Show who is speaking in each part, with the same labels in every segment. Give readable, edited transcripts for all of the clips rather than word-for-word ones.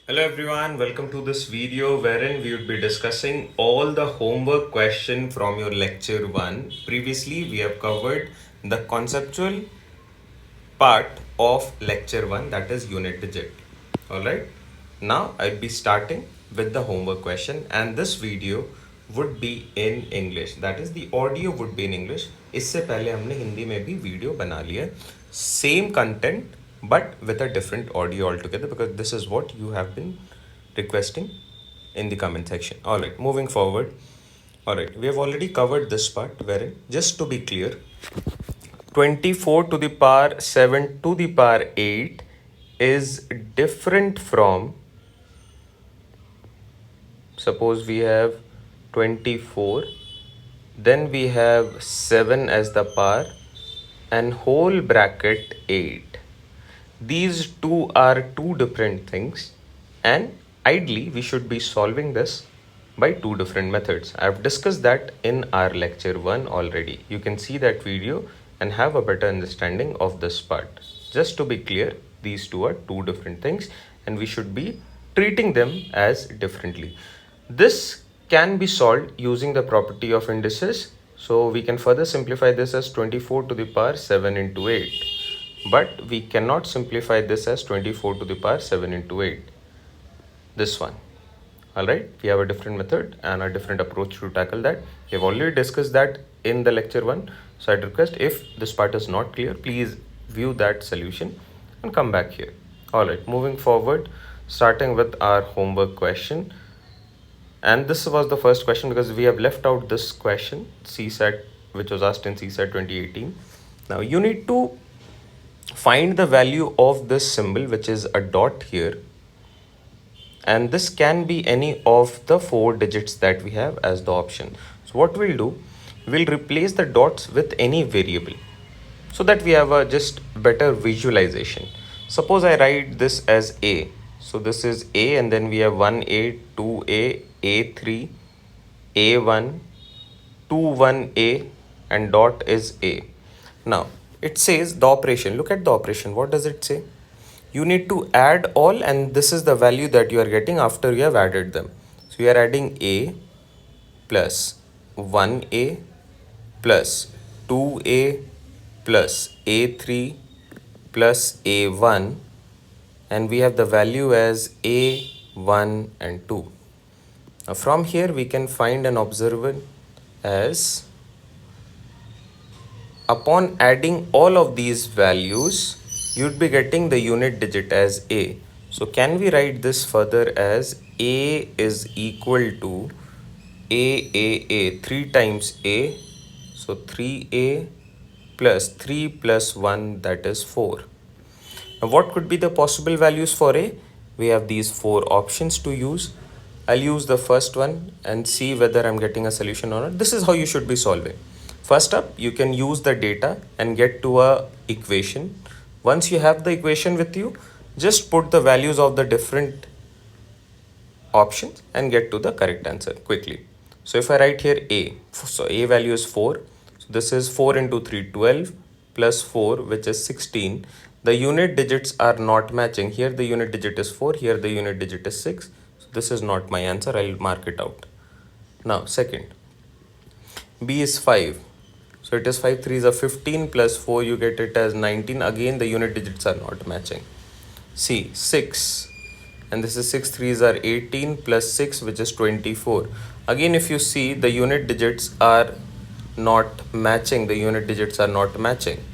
Speaker 1: Hello everyone, welcome to this video wherein we would be discussing all the homework question from your lecture 1. Previously we have covered the conceptual part of lecture 1, that is unit digit. Alright, now I'll be starting with the homework question and this video would be in English, that is the audio would be in English. इससे पहले हमने हिंदी में भी video बना लिया, same content but with a different audio altogether because this is what you have been requesting in the comment section. Alright, moving forward. Alright, we have already covered this part wherein, just to be clear, 24 to the power 7 to the power 8 is different from, suppose we have 24, then we have 7 as the power and whole bracket 8. These two are two different things and ideally we should be solving this by two different methods. I have discussed that in our lecture 1 already. You can see that video and have a better understanding of this part. Just to be clear, these two are two different things and we should be treating them as differently. This can be solved using the property of indices. So we can further simplify this as 24 to the power 7 into 8. But we cannot simplify this as 24 to the power 7 into 8. This one. Alright, we have a different method and a different approach to tackle that. We have already discussed that in the lecture 1. So I'd request, if this part is not clear, please view that solution and come back here. Alright, moving forward, starting with our homework question. And this was the first question because we have left out this question, CSAT, which was asked in CSAT 2018. Now you need to find the value of this symbol, which is a dot here. And this can be any of the 4 digits that we have as the option. So what we'll do, we'll replace the dots with any variable so that we have a just better visualization. Suppose I write this as A. So this is A and then we have 1A, 2A, A3, A1, 21A and dot is A. Now it says the operation, look at the operation. What does it say? You need to add all and this is the value that you are getting after you have added them. So you are adding A plus 1A plus 2A plus A3 plus A1 and we have the value as A1 and 2. Now from here we can find an observer as, upon adding all of these values, you'd be getting the unit digit as A. So can we write this further as A is equal to A, 3 times A. So 3A plus 3 plus 1, that is 4. Now what could be the possible values for A? We have these 4 options to use. I'll use the first one and see whether I'm getting a solution or not. This is how you should be solving. First up, you can use the data and get to a equation. Once you have the equation with you, just put the values of the different options and get to the correct answer quickly. So if I write here A, so A value is 4. So this is 4 into 3, 12 plus 4, which is 16. The unit digits are not matching. Here the unit digit is 4, here the unit digit is 6. So this is not my answer, I'll mark it out. Now second, B is 5. So it is 5 3s are 15 plus 4, you get it as 19. Again, the unit digits are not matching. C, 6. And this is 6 3s are 18 plus 6, which is 24. Again, if you see, the unit digits are not matching. The unit digits are not matching.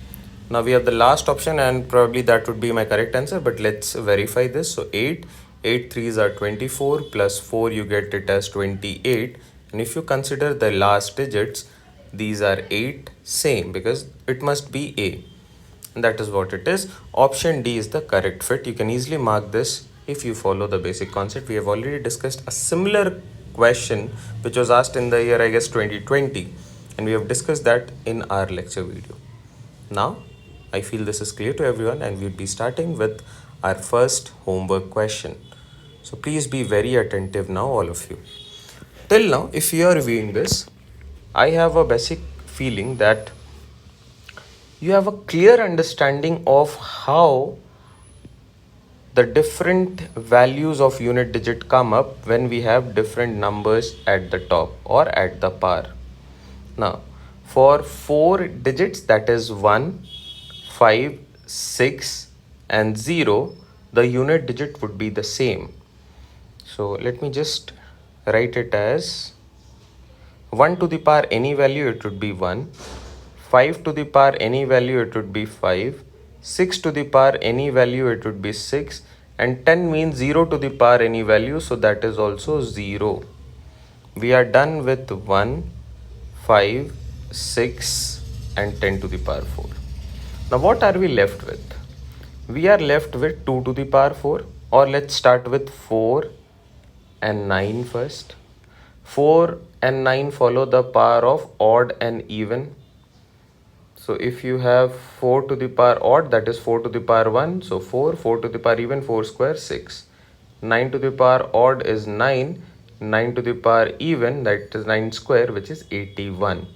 Speaker 1: Now we have the last option and probably that would be my correct answer. But let's verify this. So 8 3s are 24 plus 4, you get it as 28. And if you consider the last digits, these are 8, same, because it must be A. And that is what it is. Option D is the correct fit. You can easily mark this if you follow the basic concept. We have already discussed a similar question which was asked in the year, I guess, 2020. And we have discussed that in our lecture video. Now, I feel this is clear to everyone and we'll be starting with our first homework question. So please be very attentive now, all of you. Till now, if you are reviewing this, I have a basic feeling that you have a clear understanding of how the different values of unit digit come up when we have different numbers at the top or at the power. Now, for 4 digits, that is 1, 5, 6 and 0, the unit digit would be the same. So let me just write it as 1 to the power any value, it would be 1. 5 to the power any value, it would be 5. 6 to the power any value, it would be 6. And 10 means 0 to the power any value, so that is also 0. We are done with 1, 5, 6 and 10 to the power 4. Now what are we left with? We are left with 2 to the power 4, or let's start with 4 and 9 first. 4 and 9 follow the power of odd and even. So if you have 4 to the power odd, that is 4 to the power 1. So 4, 4 to the power even, 4 square, 6. 9 to the power odd is 9. 9 to the power even, that is 9 square, which is 81.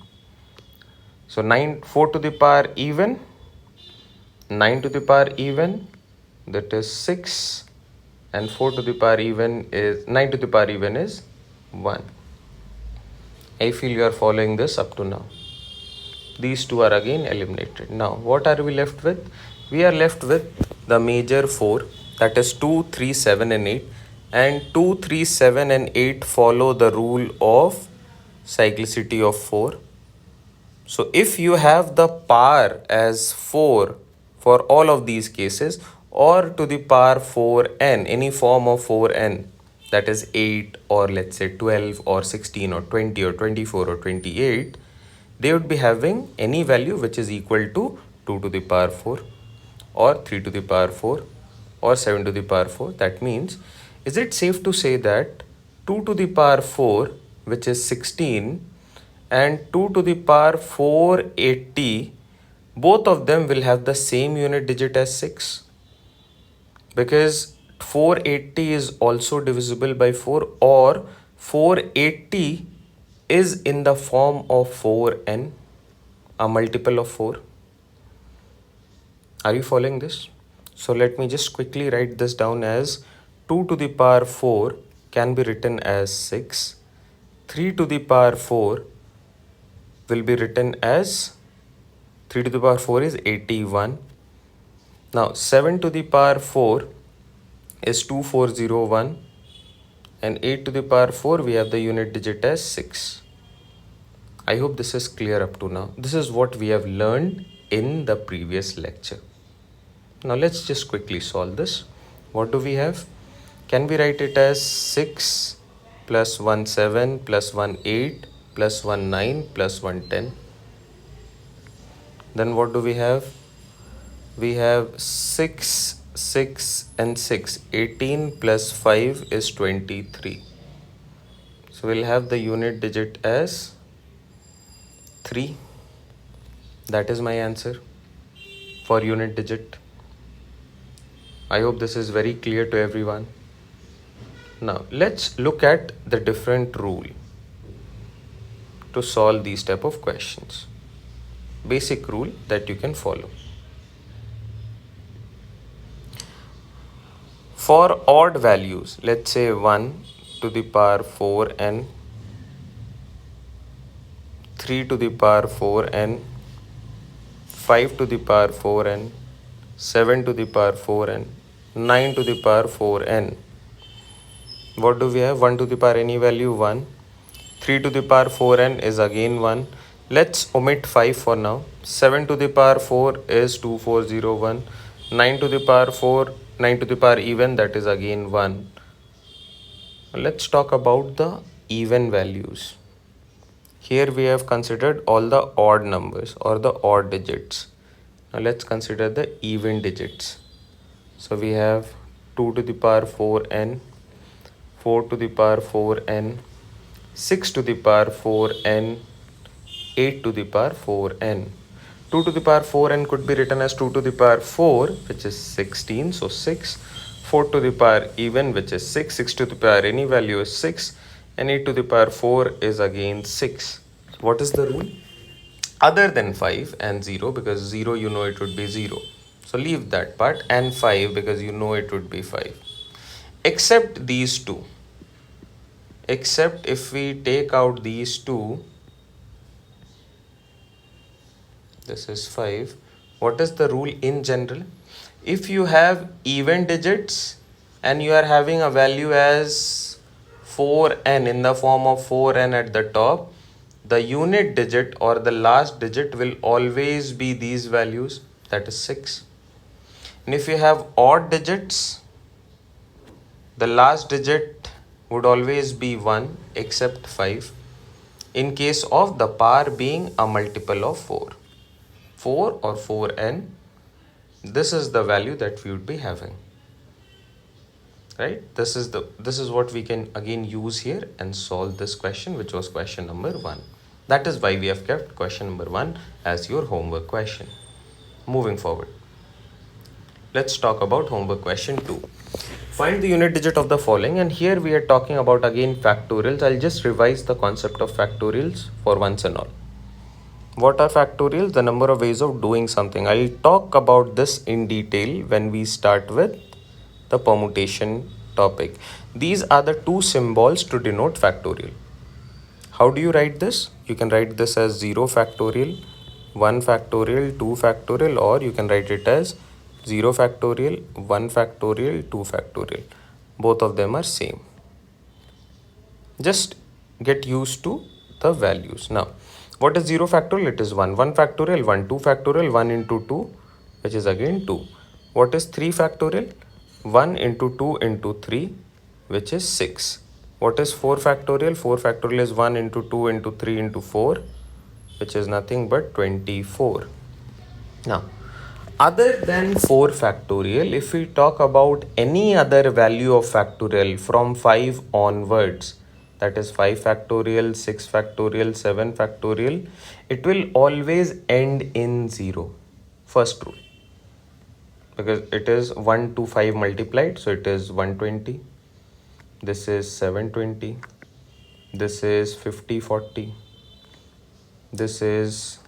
Speaker 1: So 4 to the power even, 9 to the power even, that is 6. And 4 to the power even is, 9 to the power even is 1. I feel you are following this up to now. These two are again eliminated. Now, what are we left with? We are left with the major 4, that is 2, 3, 7 and 8. And 2, 3, 7 and 8 follow the rule of cyclicity of 4. So, if you have the power as 4 for all of these cases, or to the power 4n, any form of 4n, that is 8 or let's say 12 or 16 or 20 or 24 or 28, they would be having any value which is equal to 2 to the power 4 or 3 to the power 4 or 7 to the power 4. That means, is it safe to say that 2 to the power 4, which is 16, and 2 to the power 480, both of them will have the same unit digit as 6? Because 480 is also divisible by 4, or 480 is in the form of 4n, a multiple of 4. Are you following this? So let me just quickly write this down as 2 to the power 4 can be written as 6. 3 to the power 4 will be written as 3 to the power 4 is 81. Now 7 to the power 4 is 2401, and 8 to the power 4 we have the unit digit as 6. I hope this is clear up to now. This is what we have learned in the previous lecture. Now let's just quickly solve this. What do we have? Can we write it as 6 plus 1 7 plus 1 8 plus 1 9 plus 1 10? Then what do we have? We have 6, 6 and 6. 18 plus 5 is 23. So we'll have the unit digit as 3. That is my answer for unit digit. I hope this is very clear to everyone. Now let's look at the different rule to solve these type of questions. Basic rule that you can follow. For odd values, let's say 1 to the power 4n, 3 to the power 4n, 5 to the power 4n, 7 to the power 4n, 9 to the power 4n. What do we have? 1 to the power any value 1. 3 to the power 4n is again 1. Let's omit 5 for now. 7 to the power 4 is 2401. 9 to the power 4, 9 to the power even, that is again 1. Let's talk about the even values. Here we have considered all the odd numbers or the odd digits. Now let's consider the even digits. So we have 2 to the power 4n, 4 to the power 4n, 6 to the power 4n, 8 to the power 4n. 2 to the power 4n could be written as 2 to the power 4, which is 16, so 6. 4 to the power even, which is 6. 6 to the power any value is 6. And 8 to the power 4 is again 6. What is the rule? Other than 5 and 0, because 0 you know it would be 0. So leave that part, and 5 because you know it would be 5. Except these two. Except if we take out these two, this is 5. What is the rule in general? If you have even digits and you are having a value as 4n in the form of 4n at the top, the unit digit or the last digit will always be these values, that is 6. And if you have odd digits, the last digit would always be 1 except 5 in case of the power being a multiple of 4. 4 or 4n, this is the value that we would be having. Right? This is what we can again use here and solve this question, which was question number 1. That is why we have kept question number 1 as your homework question. Moving forward, let's talk about homework question 2. Find the unit digit of the following, and here we are talking about again factorials. I'll just revise the concept of factorials for once and all. What are factorials? The number of ways of doing something. I'll talk about this in detail when we start with the permutation topic. These are the two symbols to denote factorial. How do you write this? You can write this as 0 factorial, 1 factorial, 2 factorial, or you can write it as 0 factorial, 1 factorial, 2 factorial. Both of them are same. Just get used to the values. Now, what is 0 factorial? It is 1. 1 factorial, 1. 2 factorial, 1 into 2, which is again 2. What is 3 factorial? 1 into 2 into 3, which is 6. What is 4 factorial? 4 factorial is 1 into 2 into 3 into 4, which is nothing but 24. Now, other than 4 factorial, if we talk about any other value of factorial from 5 onwards, that is 5 factorial, 6 factorial, 7 factorial, it will always end in 0. First rule. Because it is 1 to 5 multiplied, so it is 120. This is 720. This is 50, 40. This is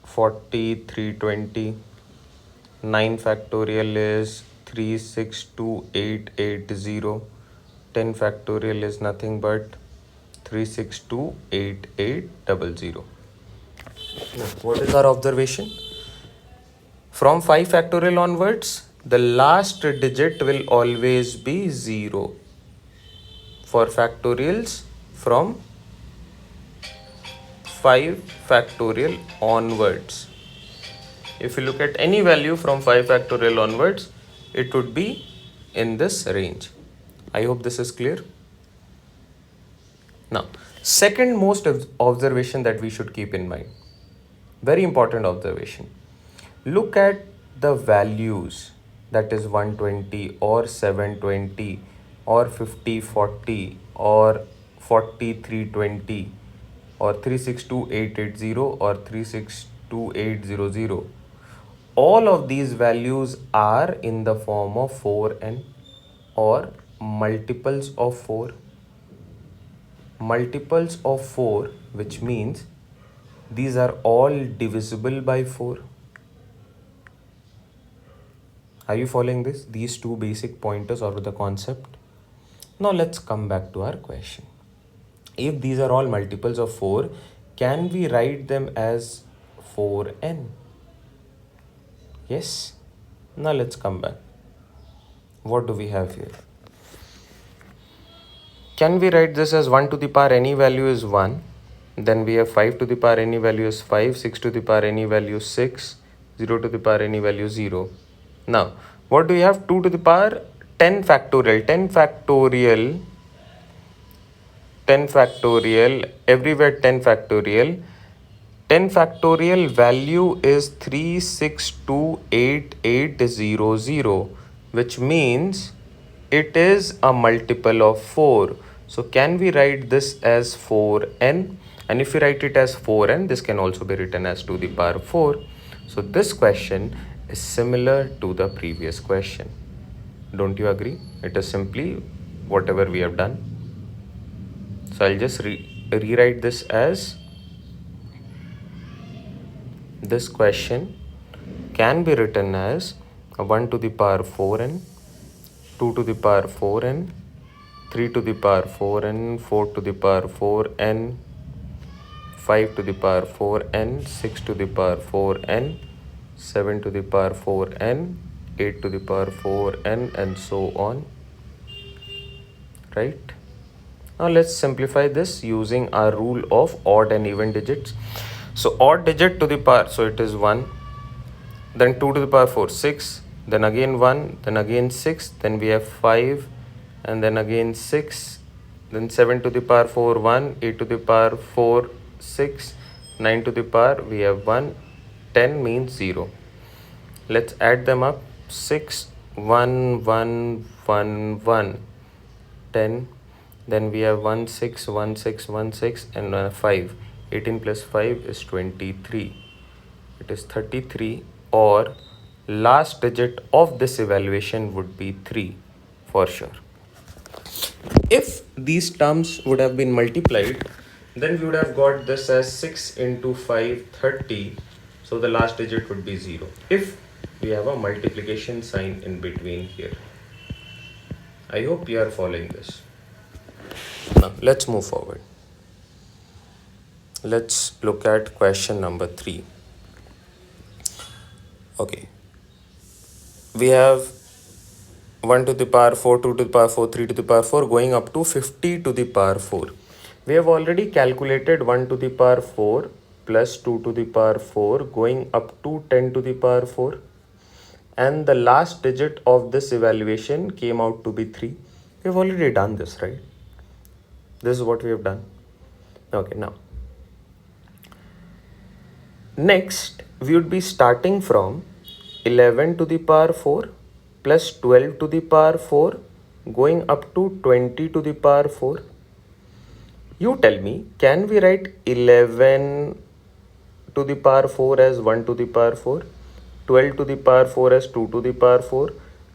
Speaker 1: 40, 320. 9 factorial is 362,880. 10 factorial is nothing but 362,8800. Now, what is our observation? From 5 factorial onwards, the last digit will always be 0. For factorials from 5 factorial onwards. If you look at any value from 5 factorial onwards, it would be in this range. I hope this is clear. Now, second most observation that we should keep in mind. Very important observation. Look at the values, that is 120 or 720 or 50, 40 or 40, 320 or 362,880 or 362,800. All of these values are in the form of 4n or multiples of 4. Multiples of 4, which means these are all divisible by 4. Are you following this? These two basic pointers of the concept. Now let's come back to our question. If these are all multiples of 4, can we write them as 4n? Yes. Now let's come back. What do we have here? Can we write this as 1 to the power any value is 1? Then we have 5 to the power any value is 5, 6 to the power any value is 6, 0 to the power any value is 0. Now, what do we have? 2 to the power 10 factorial. 10 factorial, 10 factorial, everywhere 10 factorial. 10 factorial value is 362,8800, which means it is a multiple of 4. So can we write this as 4n? And if we write it as 4n, this can also be written as to the power 4. So this question is similar to the previous question. Don't you agree? It is simply whatever we have done. So I'll just rewrite this as, this question can be written as 1 to the power 4n, 2 to the power 4n, 3 to the power 4n, 4 to the power 4n, 5 to the power 4n, 6 to the power 4n, 7 to the power 4n, 8 to the power 4n, and so on, right? Now let's simplify this using our rule of odd and even digits. So odd digit to the power, so it is 1, then 2 to the power 4, 6, then again 1, then again 6, then we have 5, and then again 6, then 7 to the power 4, 1, 8 to the power 4, 6, 9 to the power, we have 1, 10 means 0. Let's add them up. 6, 1, 1, 1, 1, 10. Then we have 1, 6, 1, 6, 1, 6, and 5. 18 plus 5 is 23. It is 33, or last digit of this evaluation would be 3 for sure. If these terms would have been multiplied, then we would have got this as 6 into 5, 30. So the last digit would be 0. If we have a multiplication sign in between here. I hope you are following this. Now let's move forward. Let's look at question number 3. Okay. We have 1 to the power 4, 2 to the power 4, 3 to the power 4 going up to 50 to the power 4. We have already calculated 1 to the power 4 plus 2 to the power 4 going up to 10 to the power 4. And the last digit of this evaluation came out to be 3. We have already done this, right? This is what we have done. Okay, now. Next, we would be starting from 11 to the power 4 plus 12 to the power 4 going up to 20 to the power 4. You tell me, can we write 11 to the power 4 as 1 to the power 4, 12 to the power 4 as 2 to the power 4,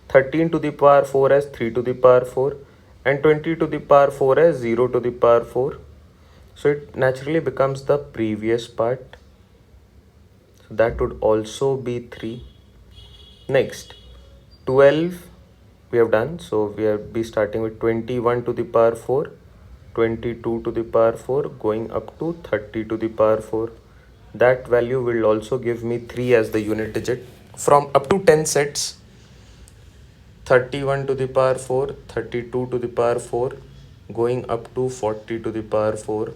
Speaker 1: 13 to the power 4 as 3 to the power 4, and 20 to the power 4 as 0 to the power 4? So it naturally becomes the previous part. So that would also be 3. Next, 12 we have done. So we will be starting with 21 to the power 4, 22 to the power 4 going up to 30 to the power 4. That value will also give me 3 as the unit digit from up to 10 sets. 31 to the power 4, 32 to the power 4 going up to 40 to the power 4.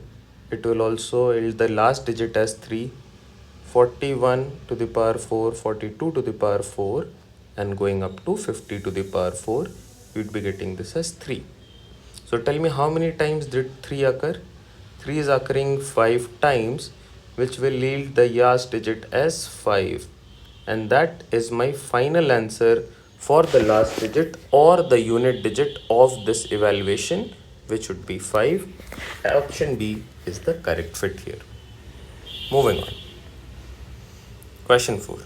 Speaker 1: It will also yield the last digit as 3. 41 to the power 4, 42 to the power 4, and going up to 50 to the power 4, we would be getting this as 3. So tell me, how many times did 3 occur? 3 is occurring 5 times, which will yield the last digit as 5. And that is my final answer for the last digit or the unit digit of this evaluation, which would be 5. Option B is the correct fit here. Moving on. Question 4.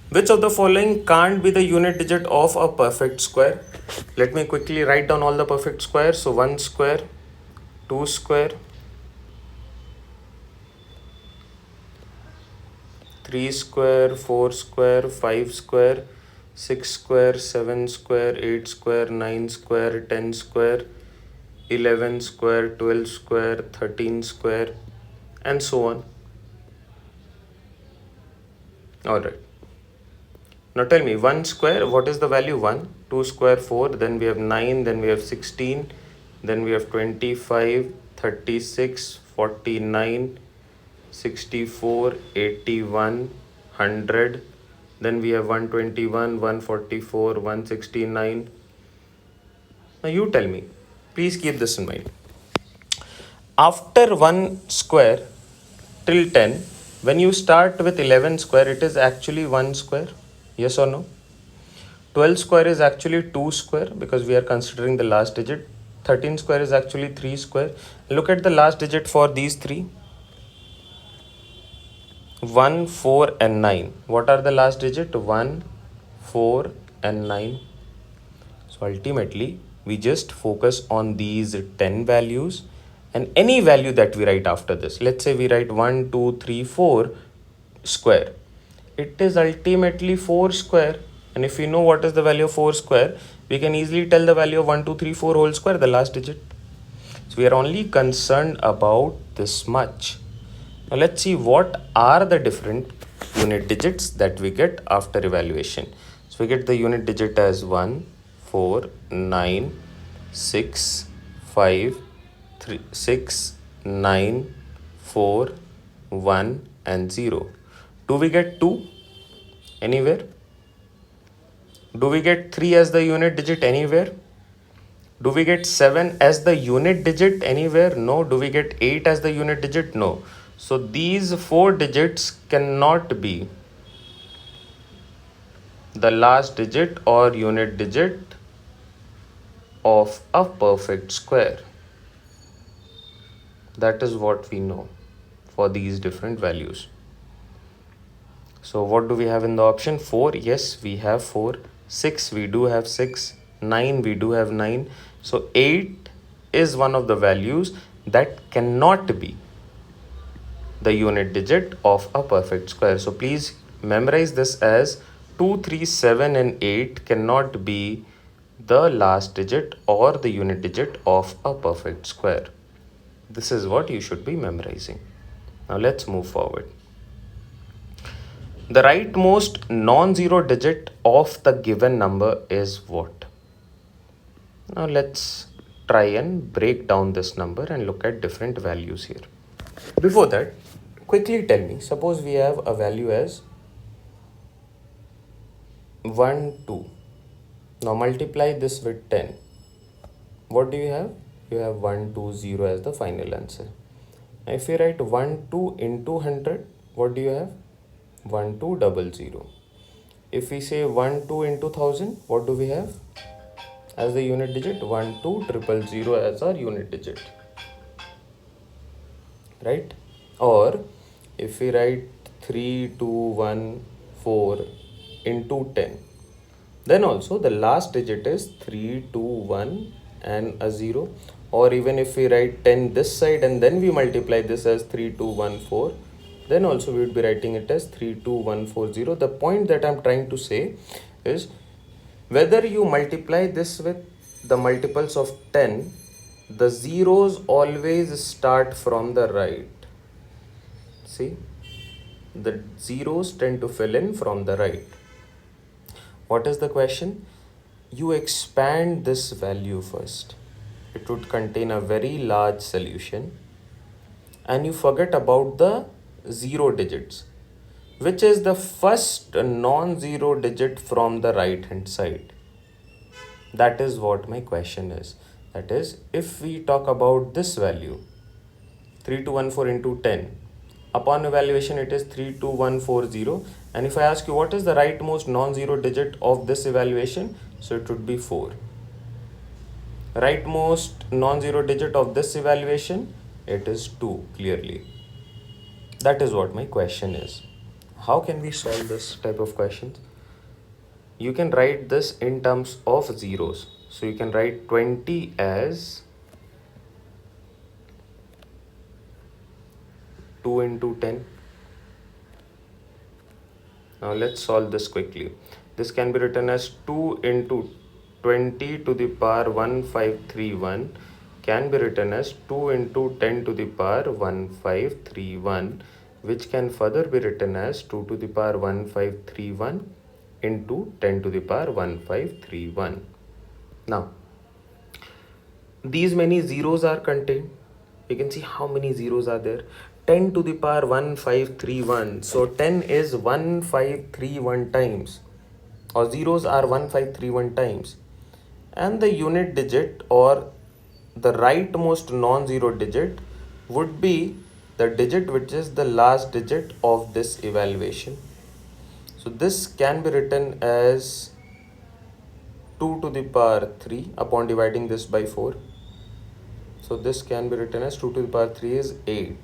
Speaker 1: Which of the following can't be the unit digit of a perfect square? Let me quickly write down all the perfect squares. So 1 square, 2 square, 3 square, 4 square, 5 square, 6 square, 7 square, 8 square, 9 square, 10 square, 11 square, 12 square, 13 square, and so on. Alright. Now tell me, 1 square, what is the value? 1. 2 square, 4. Then we have 9. Then we have 16. Then we have 25, 36, 49, 64, 81, 100. Then we have 121, 144, 169. Now you tell me. Please keep this in mind. After 1 square till 10, when you start with 11 square, it is actually 1 square. Yes or no? 12 square is actually 2 square because we are considering the last digit. 13 square is actually 3 square. Look at the last digit for these three. 1, 4 and 9. What are the last digit? 1, 4 and 9. So ultimately, we just focus on these 10 values and any value that we write after this. Let's say we write 1, 2, 3, 4 square. It is ultimately 4 square. And if we know what is the value of 4 square, we can easily tell the value of 1, 2, 3, 4 whole square, the last digit. So we are only concerned about this much. Now let's see what are the different unit digits that we get after evaluation. So we get the unit digit as 1, 4, 9, 6, 5, 3, 6, 9, 4, 1 and 0. Do we get 2 anywhere? Do we get 3 as the unit digit anywhere? Do we get 7 as the unit digit anywhere? No. Do we get 8 as the unit digit? No. So these 4 digits cannot be the last digit or unit digit of a perfect square. That is what we know for these different values. So what do we have in the option? 4, yes, we have 4. 6, we do have 6. 9, we do have 9. So 8 is one of the values that cannot be the unit digit of a perfect square. So please memorize this as 2, 3, 7 and 8 cannot be the last digit or the unit digit of a perfect square. This is what you should be memorizing. Now let's move forward. The rightmost non-zero digit of the given number is what? Now let's try and break down this number and look at different values here. Before that, quickly tell me, suppose we have a value as 1, 2. Now multiply this with 10. What do you have? You have 1, 2, 0 as the final answer. Now if you write 1, 2 into 100, what do you have? 1, 2, 0. If we say 1, 2 into 1000, what do we have as the unit digit? 1, 2, 000 as our unit digit. Right? Or if we write 3, 2, 1, 4 into 10, then also the last digit is 3, 2, 1 and a 0. Or even if we write 10 this side and then we multiply this as 3, 2, 1, 4, then also we would be writing it as 3, 2, 1, 4, 0. The point that I'm trying to say is whether you multiply this with the multiples of 10, the zeros always start from the right. See, the zeros tend to fill in from the right. What is the question? You expand this value first. It would contain a very large solution and you forget about the 0 digits, which is the first non-zero digit from the right hand side. That is what my question is. That is, if we talk about this value 3214 into 10, upon evaluation it is 32140, and if I ask you what is the rightmost non-zero digit of this evaluation, so it would be 4. Rightmost non-zero digit of this evaluation, it is 2 clearly. That is what my question is. How can we solve this type of questions? You can write this in terms of zeros. So you can write 20 as 2 into 10. Now let's solve this quickly. This can be written as 2 into 20 to the power 1531 can be written as 2 into 10 to the power 1531, which can further be written as 2 to the power 1531 into 10 to the power 1531. Now, these many zeros are contained. You can see how many zeros are there. 10 to the power 1531. So 10 is 1531 times, or zeros are 1531 times. And the unit digit or the rightmost non-zero digit would be the digit which is the last digit of this evaluation. So this can be written as 2 to the power 3 upon dividing this by 4. So this can be written as 2 to the power 3 is 8.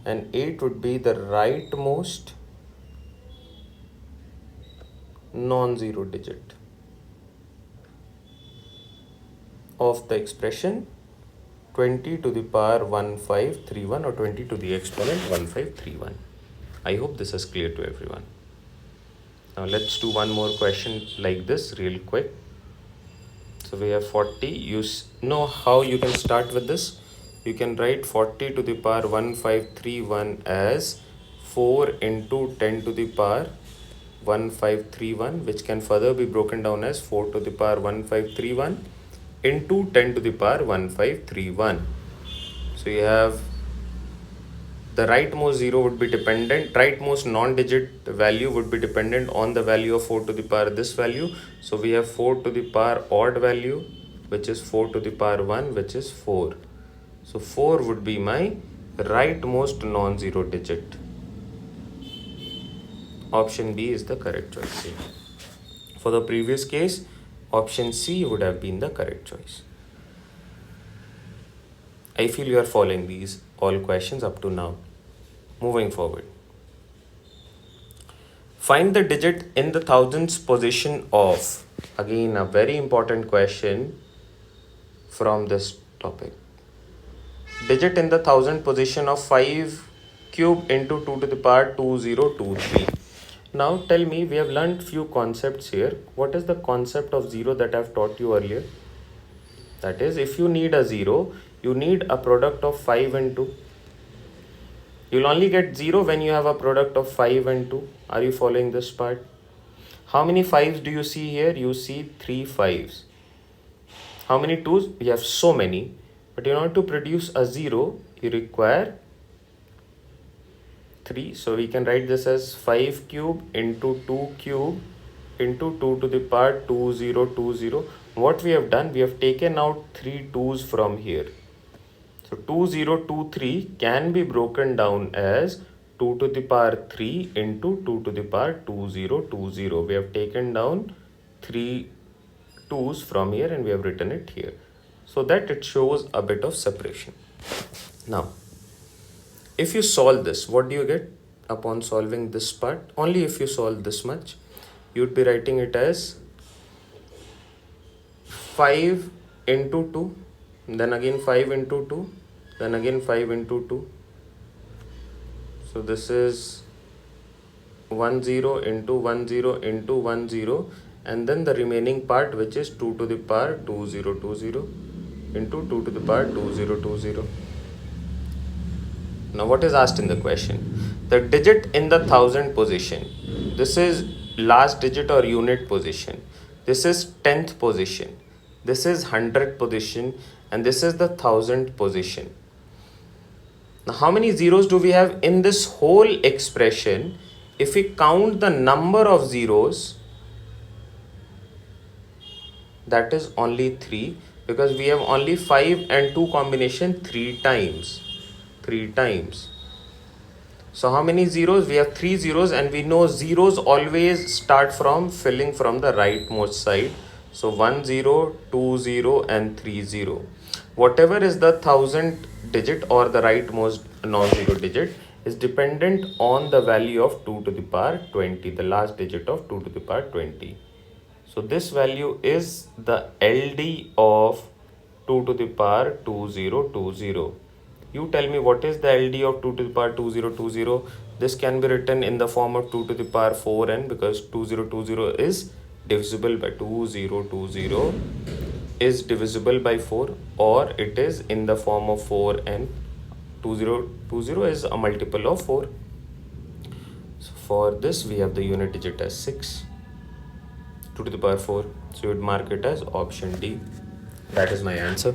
Speaker 1: And 8 would be the rightmost non-zero digit of the expression 20 to the power 1531 or 20 to the exponent 1531. I hope this is clear to everyone. Now let's do one more question like this real quick. So we have 40. You know how you can start with this? You can write 40 to the power 1531 as 4 into 10 to the power 1531, which can further be broken down as 4 to the power 1531 into 10 to the power 1531. So you have the rightmost zero would be dependent, rightmost non-digit value would be dependent on the value of 4 to the power this value. So we have 4 to the power odd value, which is 4 to the power 1, which is 4. So 4 would be my rightmost non-zero digit. Option B is the correct choice here. For the previous case, option C would have been the correct choice. I feel you are following these all questions up to now. Moving forward. Find the digit in the thousands position of, again a very important question from this topic. Digit in the thousand position of 5 cube into 2 to the power 2023. Now tell me, we have learned few concepts here. What is the concept of 0 that I have taught you earlier? That is, if you need a 0, you need a product of 5 and 2. You'll only get 0 when you have a product of 5 and 2. Are you following this part? How many 5s do you see here? You see 3 5s. How many 2s? We have so many. But in order to produce a 0, you require 3. So we can write this as 5 cube into 2 cube into 2 to the power 2020. What we have done, we have taken out 3 2s from here. So 2023 can be broken down as 2 to the power 3 into 2 to the power 2020. We have taken down 3 2's from here and we have written it here, so that it shows a bit of separation. Now, if you solve this, what do you get upon solving this part? Only if you solve this much, you would be writing it as 5 into 2, then again 5 into 2, then again 5 into 2. So this is 10 into 10 into 10, and then the remaining part, which is 2 to the power 2020 into 2 to the power 2020. Now what is asked in the question? The digit in the thousand position. This is last digit or unit position. This is 10th position. This is 100th position, and this is the 1000th position. Now how many zeros do we have in this whole expression? If we count the number of zeros, that is only 3, because we have only 5 and 2 combination 3 times. 3 times. So how many zeros? We have 3 zeros, and we know zeros always start from filling from the rightmost side. So 1 0, 2 0 and 3 0. Whatever is the thousand digit or the rightmost non-zero digit is dependent on the value of 2 to the power 20, the last digit of 2 to the power 20. So this value is the LD of 2 to the power 2020. You tell me, what is the LD of 2 to the power 2020? This can be written in the form of 2 to the power 4n, because 2020 is divisible by 2020 is divisible by 4, or it is in the form of 4n. 2020 is a multiple of 4. So for this we have the unit digit as 6, 2 to the power 4. So you would mark it as option D. That is my answer.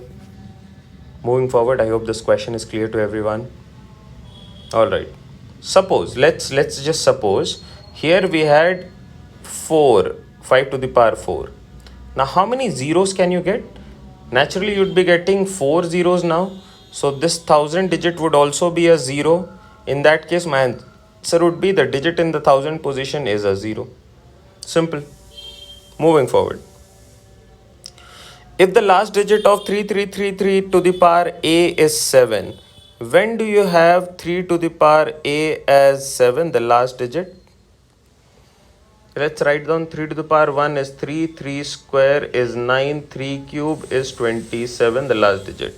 Speaker 1: Moving forward, I hope this question is clear to everyone. Alright, suppose, let's just suppose here we had 4, 5 to the power 4. Now how many zeros can you get? Naturally you would be getting 4 zeros now. So this 1000 digit would also be a 0. In that case, my answer would be the digit in the 1000 position is a 0. Simple. Moving forward. If the last digit of 3333 to the power a is 7, when do you have 3 to the power a as 7, the last digit? Let's write down 3 to the power 1 is 3, 3 square is 9, 3 cube is 27, the last digit.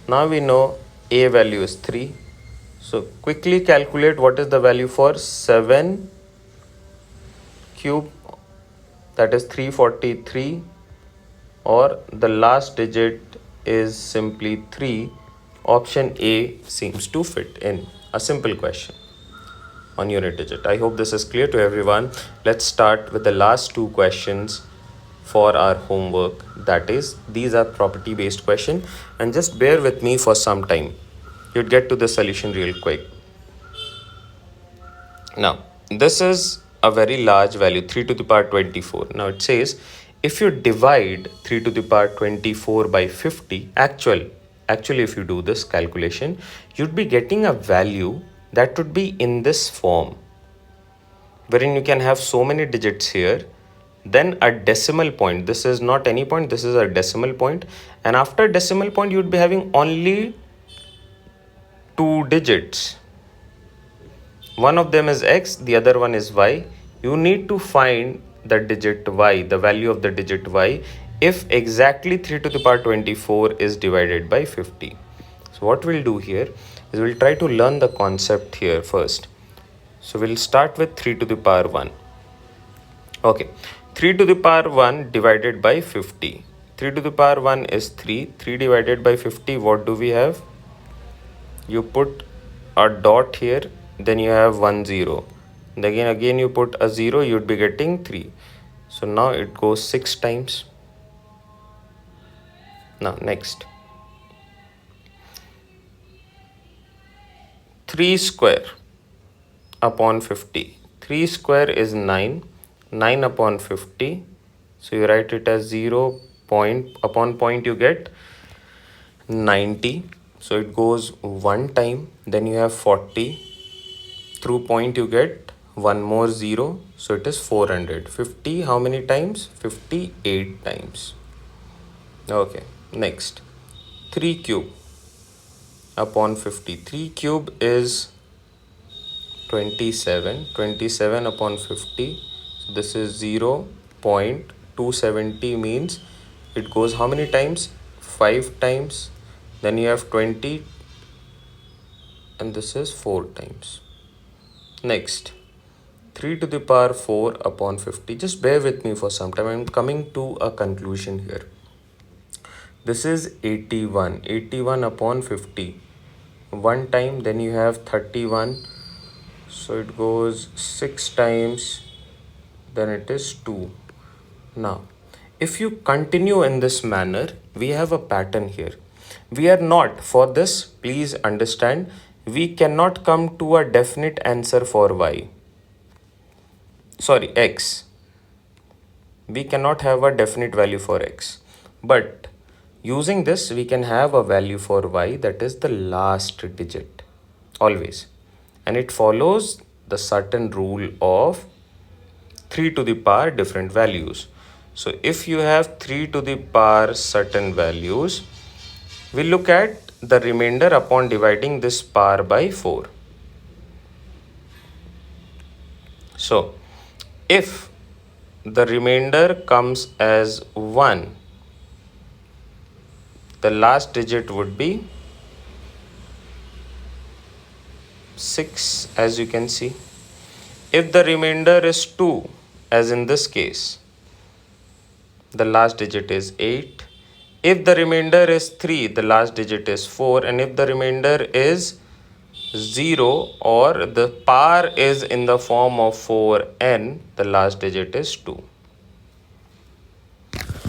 Speaker 1: Now we know a value is 3. So quickly calculate what is the value for 7 cube, that is 343, or the last digit is simply 3. Option A seems to fit in. A simple question on unit digit. I hope this is clear to everyone. Let's start with the last two questions for our homework. That is, these are property based questions, and just bear with me for some time. You'd get to the solution real quick. Now, this is a very large value, 3 to the power 24. Now it says, if you divide 3 to the power 24 by 50, actually if you do this calculation, you'd be getting a value that would be in this form, wherein you can have so many digits here, then a decimal point. This is not any point, this is a decimal point, and after decimal point you'd be having only 2 digits. One of them is x, the other one is y. You need to find the digit y, the value of the digit y, if exactly 3 to the power 24 is divided by 50. So what we'll do here is we'll try to learn the concept here first. So we'll start with 3 to the power 1. Okay, 3 to the power 1 divided by 50. 3 to the power 1 is 3. 3 divided by 50, what do we have? You put a dot here, then you have 1 0. Then again you put a 0, you'd be getting 3. So now it goes 6 times. Now next, 3 square upon 50. 3 square is 9. 9 upon 50. So you write it as 0 point upon point, you get 90. So it goes 1 time, then you have 40. Through point you get 1 more 0, so it is 400. 50 how many times? 58 times. Okay, next, 3 cube upon 50. 3 cube is 27. 27 upon 50. So this is 0 0.270, means it goes how many times? 5 times. Then you have 20, and this is 4 times. Next, 3 to the power 4 upon 50. Just bear with me for some time. I'm coming to a conclusion here. This is 81. 81 upon 50. 1 time, then you have 31. So it goes 6 times, then it is 2. Now, if you continue in this manner, we have a pattern here. We are not, for this, please understand, we cannot come to a definite answer for y. Sorry, x. We cannot have a definite value for x. But using this, we can have a value for y, that is the last digit, always. And it follows the certain rule of 3 to the power different values. So if you have 3 to the power certain values, we look at the remainder upon dividing this power by 4. So if the remainder comes as 1, the last digit would be 6, as you can see. If the remainder is 2, as in this case, the last digit is 8. If the remainder is 3, the last digit is 4. And if the remainder is 0, or the power is in the form of 4n, the last digit is 2.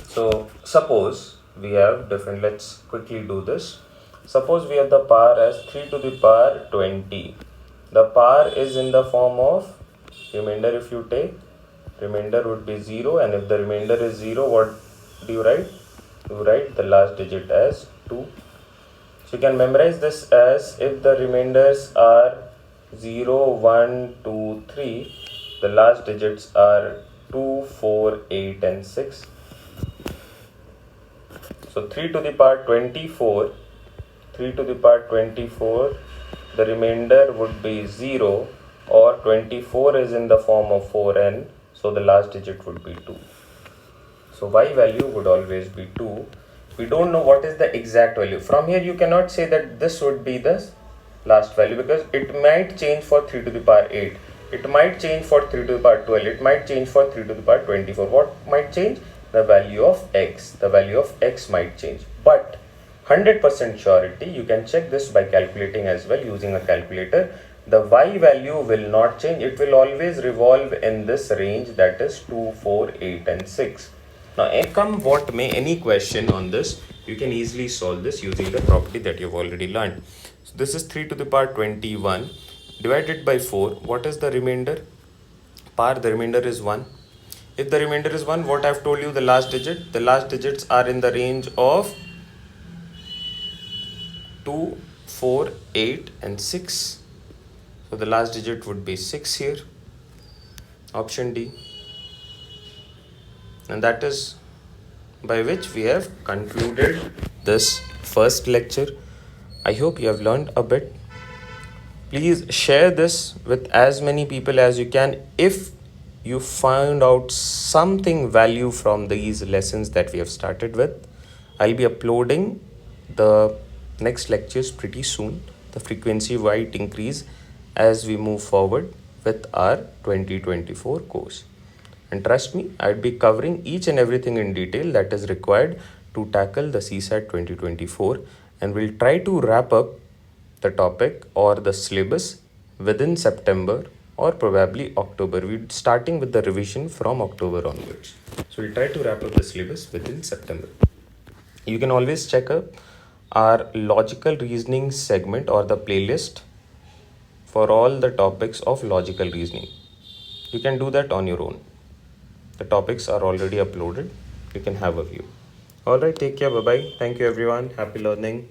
Speaker 1: So suppose we have different, let's quickly do this. Suppose we have the power as 3 to the power 20. The power is in the form of remainder. If you take, remainder would be 0, and if the remainder is 0, what do you write? You write the last digit as 2. So you can memorize this as, if the remainders are 0, 1, 2, 3, the last digits are 2, 4, 8 and 6. So 3 to the power 24, 3 to the power 24, the remainder would be 0, or 24 is in the form of 4n, so the last digit would be 2. So y value would always be 2. We don't know what is the exact value. From here you cannot say that this would be the last value, because it might change for 3 to the power 8. It might change for 3 to the power 12. It might change for 3 to the power 24. What might change? The value of x. The value of x might change. But 100% surety, you can check this by calculating as well using a calculator. The y value will not change. It will always revolve in this range, that is 2, 4, 8 and 6. Now, come what may, any question on this, you can easily solve this using the property that you've already learned. So this is 3 to the power 21 divided by 4. What is the remainder? Power, the remainder is 1. If the remainder is 1, what I've told you, the last digit, the last digits are in the range of 2, 4, 8 and 6. So the last digit would be 6 here. Option D. And that is by which we have concluded this first lecture. I hope you have learned a bit. Please share this with as many people as you can if you found out something value from these lessons that we have started with. I'll be uploading the next lectures pretty soon. The frequency might increase as we move forward with our 2024 course. And trust me, I'd be covering each and everything in detail that is required to tackle the CSAT 2024, and we'll try to wrap up the topic or the syllabus within September or probably October. We're starting with the revision from October onwards. So we'll try to wrap up the syllabus within September. You can always check up our logical reasoning segment or the playlist for all the topics of logical reasoning. You can do that on your own. The topics are already uploaded. You can have a view. Alright, take care. Bye-bye. Thank you everyone. Happy learning.